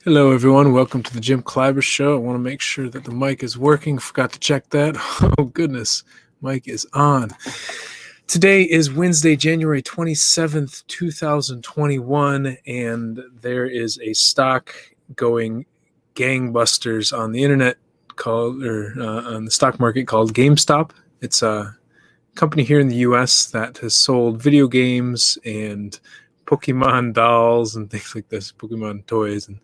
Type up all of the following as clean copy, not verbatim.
Hello, everyone. Welcome to the Jim Kleiber Show. I want to make sure that the mic is working. Forgot to check that. Oh, goodness. Mic is on. Today is Wednesday, January 27th, 2021, and there is a stock going gangbusters on the internet on the stock market called GameStop. It's a company here in the U.S. that has sold video games and Pokemon dolls and things like this, Pokemon toys and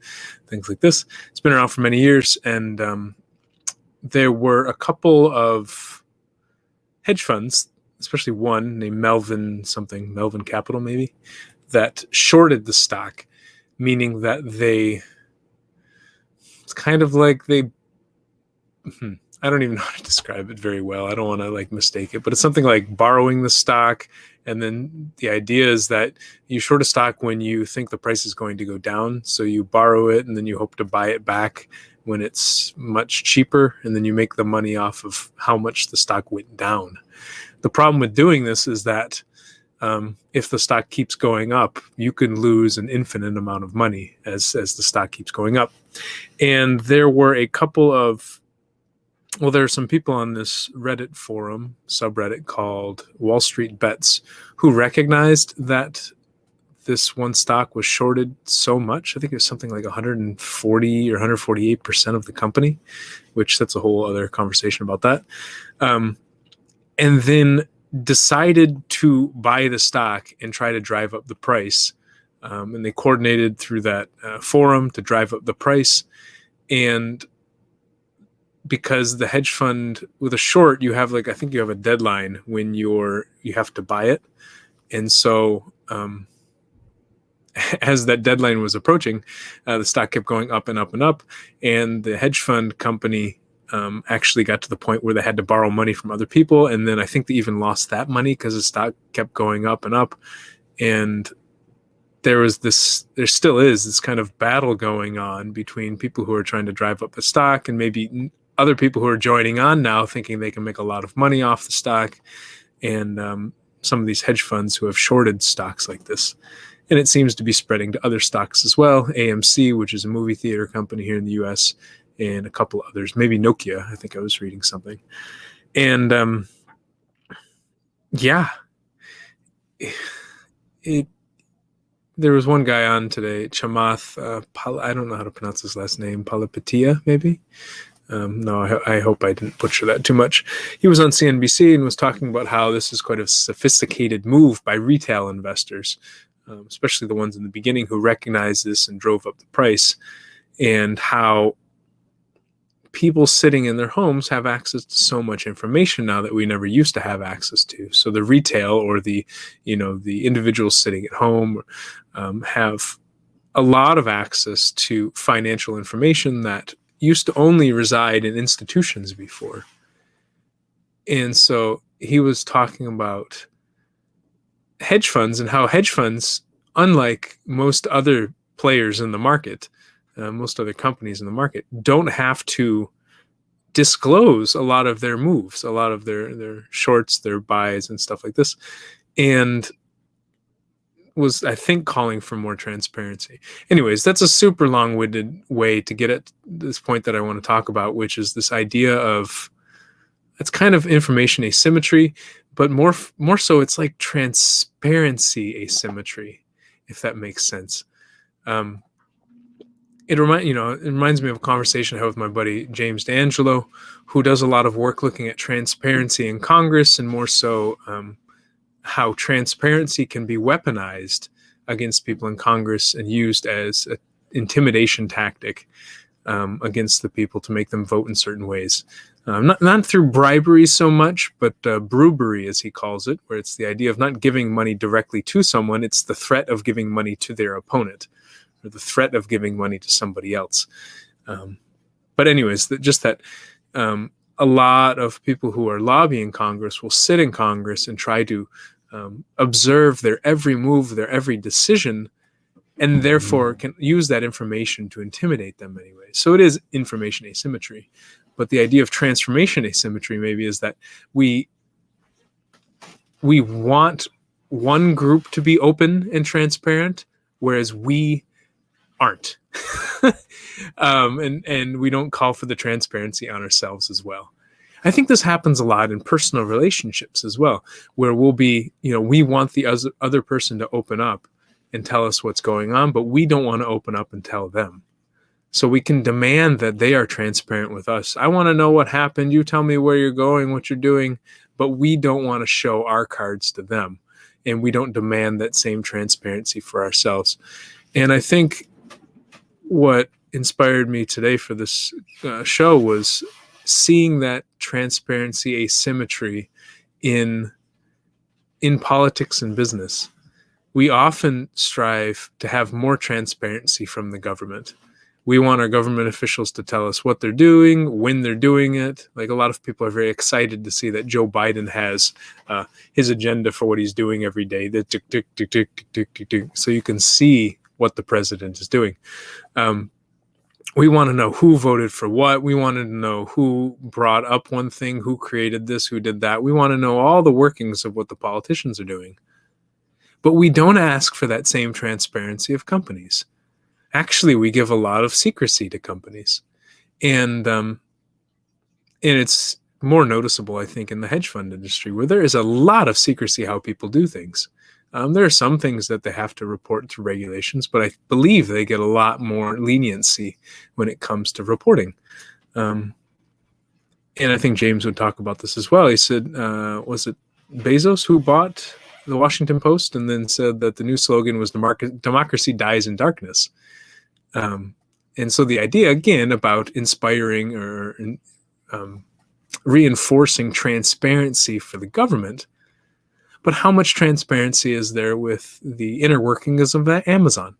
things like this. It's been around for many years, and there were a couple of hedge funds, especially one named Melvin Capital maybe, that shorted the stock, meaning that it's kind of like I don't even know how to describe it very well. I don't want to mistake it, but it's something like borrowing the stock. And then the idea is that you short a stock when you think the price is going to go down. So you borrow it and then you hope to buy it back when it's much cheaper. And then you make the money off of how much the stock went down. The problem with doing this is that if the stock keeps going up, you can lose an infinite amount of money as the stock keeps going up. And there were a couple of there are some people on this Reddit forum, subreddit called Wall Street Bets, who recognized that this one stock was shorted so much. I think it was something like 140 or 148% of the company, which that's a whole other conversation about that. And then decided to buy the stock and try to drive up the price. And they coordinated through that forum to drive up the price. And because the hedge fund with a short, you have I think you have a deadline when you have to buy it. And so as that deadline was approaching, the stock kept going up and up and up. And the hedge fund company actually got to the point where they had to borrow money from other people. And then I think they even lost that money because the stock kept going up and up. And there still is this kind of battle going on between people who are trying to drive up the stock and maybe other people who are joining on now thinking they can make a lot of money off the stock, and some of these hedge funds who have shorted stocks like this. And it seems to be spreading to other stocks as well. AMC, which is a movie theater company here in the US, and a couple others, maybe Nokia. I think I was reading something. And there was one guy on today, Chamath, I don't know how to pronounce his last name, Palapatia, maybe? No, I hope I didn't butcher that too much. He was on CNBC and was talking about how this is quite a sophisticated move by retail investors, especially the ones in the beginning who recognized this and drove up the price, and how people sitting in their homes have access to so much information now that we never used to have access to. So the retail or the individuals sitting at home have a lot of access to financial information that used to only reside in institutions before. And so he was talking about hedge funds and how hedge funds, unlike most other players in the market, most other companies in the market, don't have to disclose a lot of their moves, a lot of their shorts, their buys and stuff like this. And was, I think, calling for more transparency. Anyways, that's a super long-winded way to get at this point that I want to talk about, which is this idea of, it's kind of information asymmetry, but more so it's like transparency asymmetry, if that makes sense. It reminds me of a conversation I had with my buddy James D'Angelo, who does a lot of work looking at transparency in Congress, and more so how transparency can be weaponized against people in Congress and used as an intimidation tactic against the people to make them vote in certain ways. Not through bribery so much, but brewbery, as he calls it, where it's the idea of not giving money directly to someone. It's the threat of giving money to their opponent, or the threat of giving money to somebody else. But anyways, a lot of people who are lobbying Congress will sit in Congress and try to observe their every move, their every decision, and therefore can use that information to intimidate them anyway. So it is information asymmetry. But the idea of transformation asymmetry maybe is that we want one group to be open and transparent, whereas we aren't. and we don't call for the transparency on ourselves as well. I think this happens a lot in personal relationships as well, where we'll be, we want the other person to open up and tell us what's going on, but we don't want to open up and tell them. So we can demand that they are transparent with us. I want to know what happened. You tell me where you're going, what you're doing, but we don't want to show our cards to them. And we don't demand that same transparency for ourselves. And I think what inspired me today for this show was seeing that transparency asymmetry in politics and business. We often strive to have more transparency from the government. We want our government officials to tell us what they're doing, when they're doing it. Like, a lot of people are very excited to see that Joe Biden has his agenda for what he's doing every day. So you can see what the president is doing. We want to know who voted for what. We want to know who brought up one thing, who created this, who did that. We want to know all the workings of what the politicians are doing. But we don't ask for that same transparency of companies. Actually, we give a lot of secrecy to companies. And it's more noticeable, I think, in the hedge fund industry, where there is a lot of secrecy how people do things. There are some things that they have to report through regulations, but I believe they get a lot more leniency when it comes to reporting. And I think James would talk about this as well. He said, was it Bezos who bought the Washington Post and then said that the new slogan was democracy dies in darkness. And so the idea, again, about inspiring or reinforcing transparency for the government, but how much transparency is there with the inner workings of that Amazon?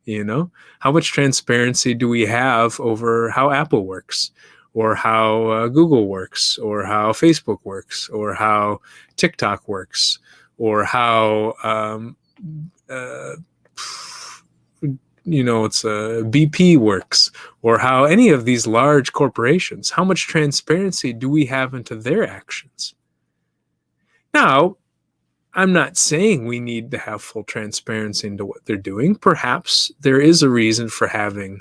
How much transparency do we have over how Apple works, or how Google works, or how Facebook works, or how TikTok works, or how BP works, or how any of these large corporations, how much transparency do we have into their actions? Now, I'm not saying we need to have full transparency into what they're doing. Perhaps there is a reason for having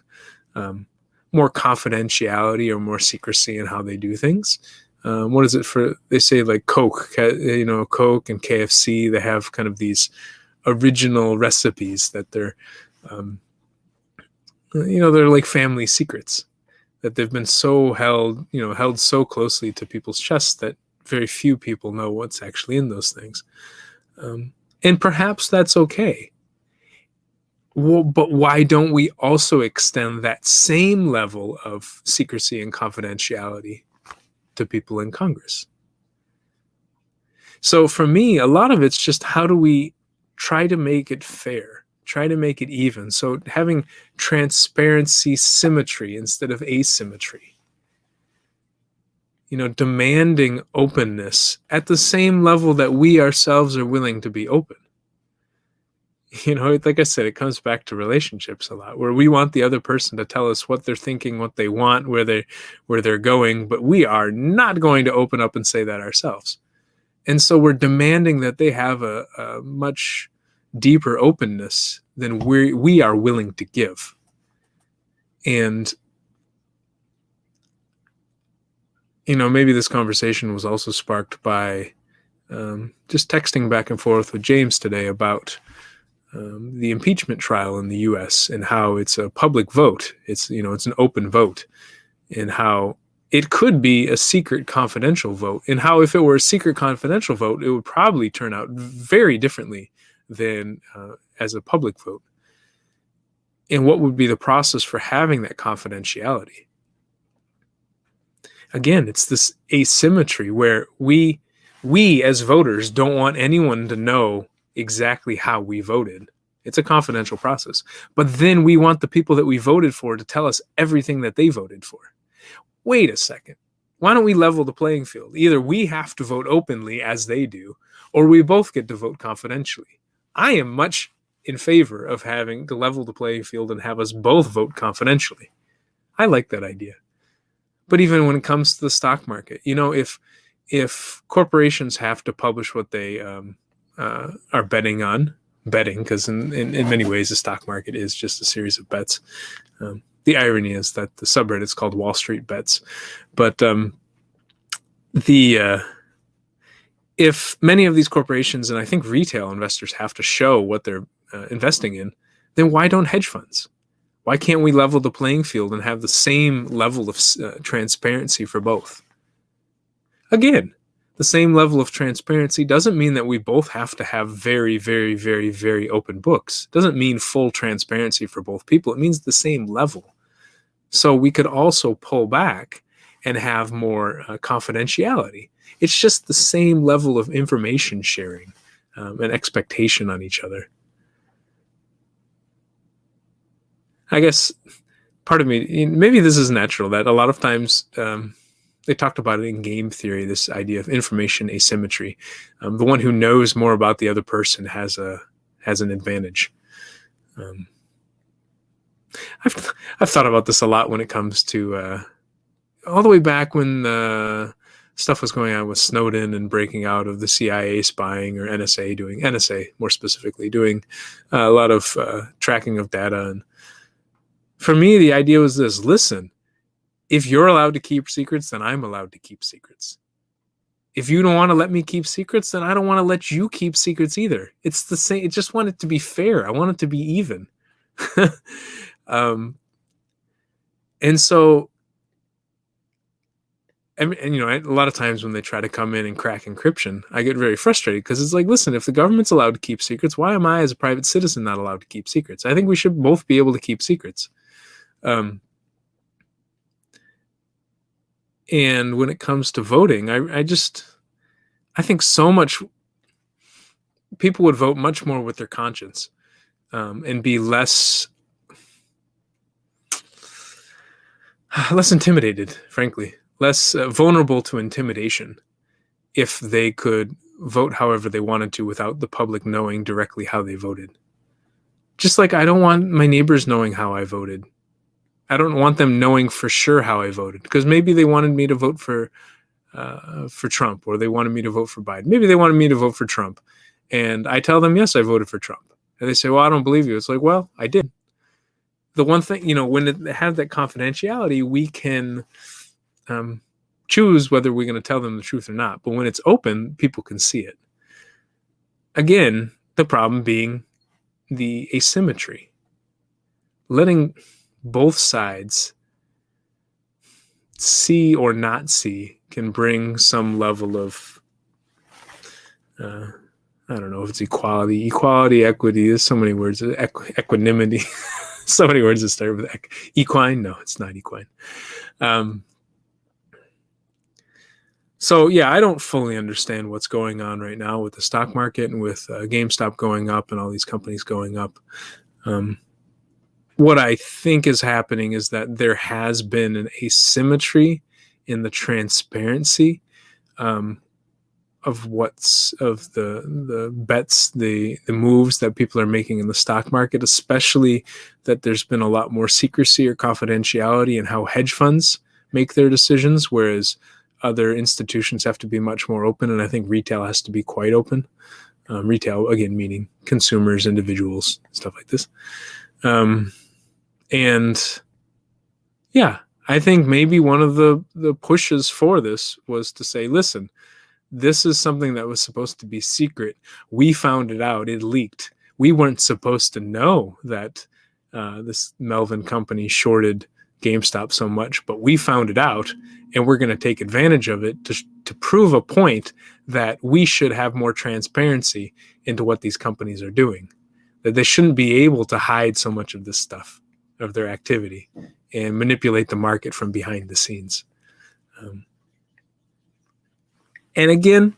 more confidentiality or more secrecy in how they do things. What is it for? They say like Coke, Coke and KFC, they have kind of these original recipes that they're like family secrets, that they've been so held so closely to people's chests that very few people know what's actually in those things. And perhaps that's okay. Well, but why don't we also extend that same level of secrecy and confidentiality to people in Congress? So for me, a lot of it's just, how do we try to make it fair, try to make it even? So having transparency, symmetry instead of asymmetry. Demanding openness at the same level that we ourselves are willing to be open. Like I said, it comes back to relationships a lot, where we want the other person to tell us what they're thinking, what they want, where they're going, but we are not going to open up and say that ourselves. And so we're demanding that they have a much deeper openness than we are willing to give. And maybe this conversation was also sparked by just texting back and forth with James today about the impeachment trial in the U.S. and how it's a public vote. It's an open vote, and how it could be a secret confidential vote, and how if it were a secret confidential vote, it would probably turn out very differently than as a public vote. And what would be the process for having that confidentiality? Again, it's this asymmetry where we as voters don't want anyone to know exactly how we voted. It's a confidential process. But then we want the people that we voted for to tell us everything that they voted for. Wait a second. Why don't we level the playing field? Either we have to vote openly as they do, or we both get to vote confidentially. I am much in favor of having to level the playing field and have us both vote confidentially. I like that idea. But even when it comes to the stock market, if corporations have to publish what they are betting, because in many ways the stock market is just a series of bets. the irony is that the subreddit is called Wall Street Bets. But the if many of these corporations, and I think retail investors, have to show what they're investing in, then why don't hedge funds? Why can't we level the playing field and have the same level of transparency for both? Again, the same level of transparency doesn't mean that we both have to have very, very, very, very open books. It doesn't mean full transparency for both people. It means the same level. So we could also pull back and have more confidentiality. It's just the same level of information sharing and expectation on each other. I guess part of me, maybe this is natural, that a lot of times they talked about it in game theory, this idea of information asymmetry. The one who knows more about the other person has an advantage. I've thought about this a lot when it comes to all the way back when stuff was going on with Snowden and breaking out of the CIA spying, or NSA more specifically, doing a lot of tracking of data. And for me, the idea was this: listen, if you're allowed to keep secrets, then I'm allowed to keep secrets. If you don't want to let me keep secrets, then I don't want to let you keep secrets either. It's the same. I just want it to be fair. I want it to be even. And so, and a lot of times when they try to come in and crack encryption, I get very frustrated, because it's like, listen, if the government's allowed to keep secrets, why am I as a private citizen not allowed to keep secrets? I think we should both be able to keep secrets. And when it comes to voting, I think so much people would vote much more with their conscience, and be less intimidated, frankly, less vulnerable to intimidation, if they could vote however they wanted to without the public knowing directly how they voted. Just like I don't want my neighbors knowing how I voted. I don't want them knowing for sure how I voted, because maybe they wanted me to vote for Trump, or they wanted me to vote for Biden. Maybe they wanted me to vote for Trump, and I tell them, yes, I voted for Trump. And they say, well, I don't believe you. It's like, well, I did. The one thing, when it has that confidentiality, we can choose whether we're going to tell them the truth or not. But when it's open, people can see it. Again, the problem being the asymmetry. Letting both sides see or not see can bring some level of, I don't know if it's equality, equity. There's so many words. Equanimity. So many words that start with equine. No, it's not equine. So yeah, I don't fully understand what's going on right now with the stock market and with GameStop going up and all these companies going up. What I think is happening is that there has been an asymmetry in the transparency of the bets, the moves that people are making in the stock market, especially that there's been a lot more secrecy or confidentiality in how hedge funds make their decisions, whereas other institutions have to be much more open. And I think retail has to be quite open. Retail, again, meaning consumers, individuals, stuff like this. And yeah, I think maybe one of the pushes for this was to say, listen, this is something that was supposed to be secret. We found it out. It leaked. We weren't supposed to know that this Melvin company shorted GameStop so much, but we found it out, and we're going to take advantage of it to prove a point that we should have more transparency into what these companies are doing, that they shouldn't be able to hide so much of this stuff, of their activity, and manipulate the market from behind the scenes. And again,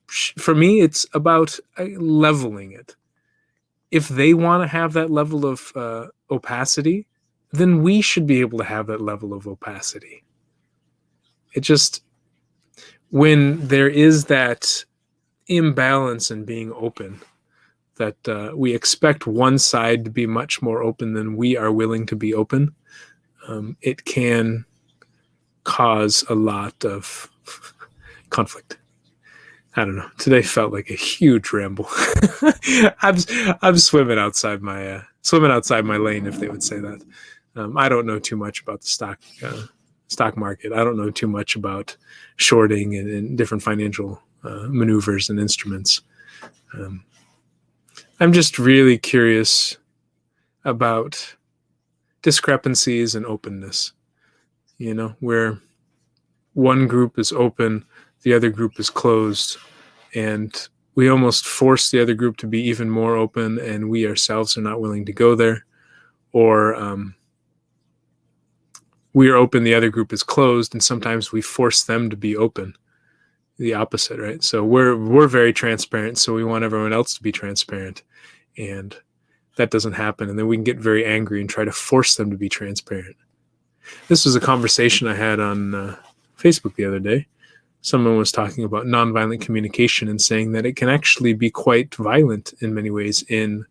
for me, it's about leveling it. If they want to have that level of opacity, then we should be able to have that level of opacity. It just, when there is that imbalance in being open, that we expect one side to be much more open than we are willing to be open, it can cause a lot of conflict. I don't know. Today felt like a huge ramble. I'm swimming outside my lane, if they would say that. I don't know too much about the stock market. I don't know too much about shorting and different financial maneuvers and instruments. I'm just really curious about discrepancies and openness, where one group is open, the other group is closed, and we almost force the other group to be even more open, and we ourselves are not willing to go there. Or we are open, the other group is closed, and sometimes we force them to be open. The opposite, right? So we're very transparent, so we want everyone else to be transparent, and that doesn't happen. And then we can get very angry and try to force them to be transparent. This was a conversation I had on Facebook the other day. Someone was talking about nonviolent communication and saying that it can actually be quite violent in many ways in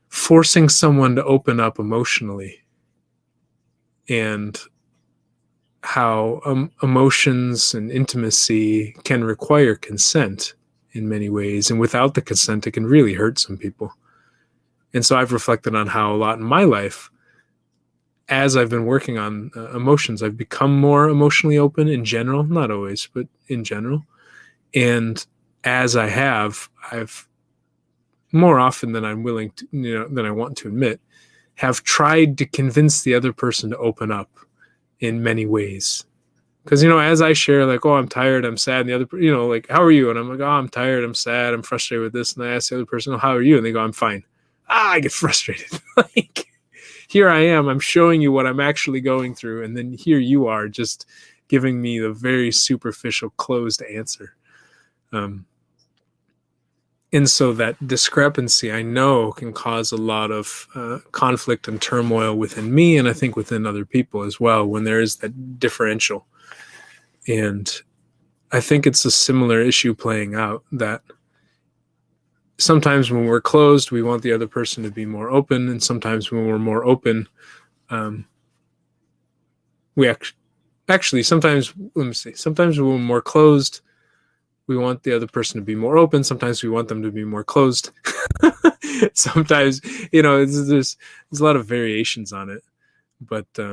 forcing someone to open up emotionally, and how emotions and intimacy can require consent in many ways. And without the consent, it can really hurt some people. And so I've reflected on how a lot in my life, as I've been working on emotions, I've become more emotionally open in general, not always, but in general. And as I've more often than I'm willing to, than I want to admit, have tried to convince the other person to open up in many ways. Because, as I share, like, oh, I'm tired, I'm sad, and the other, like, how are you? And I'm like, oh, I'm tired, I'm sad, I'm frustrated with this. And I ask the other person, oh, how are you? And they go, I'm fine. I get frustrated. Like, here I am, I'm showing you what I'm actually going through. And then here you are just giving me the very superficial, closed answer. And so that discrepancy, I know, can cause a lot of conflict and turmoil within me, and I think within other people as well, when there is that differential. And I think it's a similar issue playing out, that sometimes when we're closed, we want the other person to be more open, and sometimes when we're more open, sometimes when we're more closed, we want the other person to be more open. Sometimes we want them to be more closed. Sometimes, there's a lot of variations on it, but I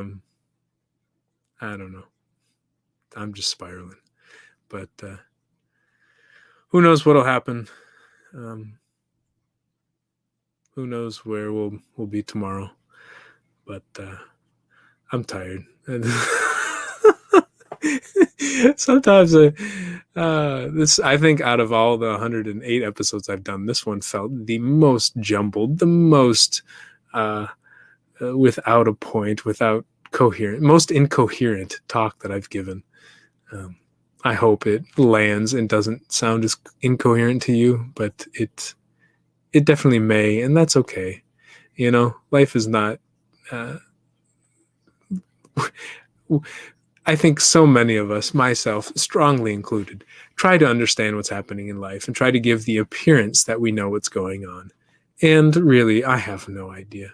don't know. I'm just spiraling, but who knows what'll happen? Who knows where we'll be tomorrow? But I'm tired. Sometimes I think out of all the 108 episodes I've done, this one felt the most jumbled, the most without a point, without coherent, most incoherent talk that I've given. I hope it lands and doesn't sound as incoherent to you, but it definitely may, and that's okay. Life is not I think so many of us, myself strongly included, try to understand what's happening in life and try to give the appearance that we know what's going on. And really, I have no idea.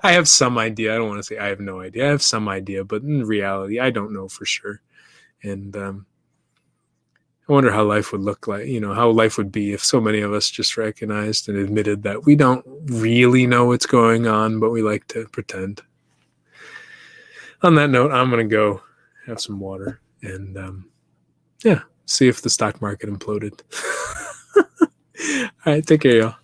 I have some idea. I don't want to say I have no idea. I have some idea, but in reality, I don't know for sure. And I wonder how life would look like, how life would be if so many of us just recognized and admitted that we don't really know what's going on, but we like to pretend. On that note, I'm going to go have some water and, see if the stock market imploded. All right, take care, y'all.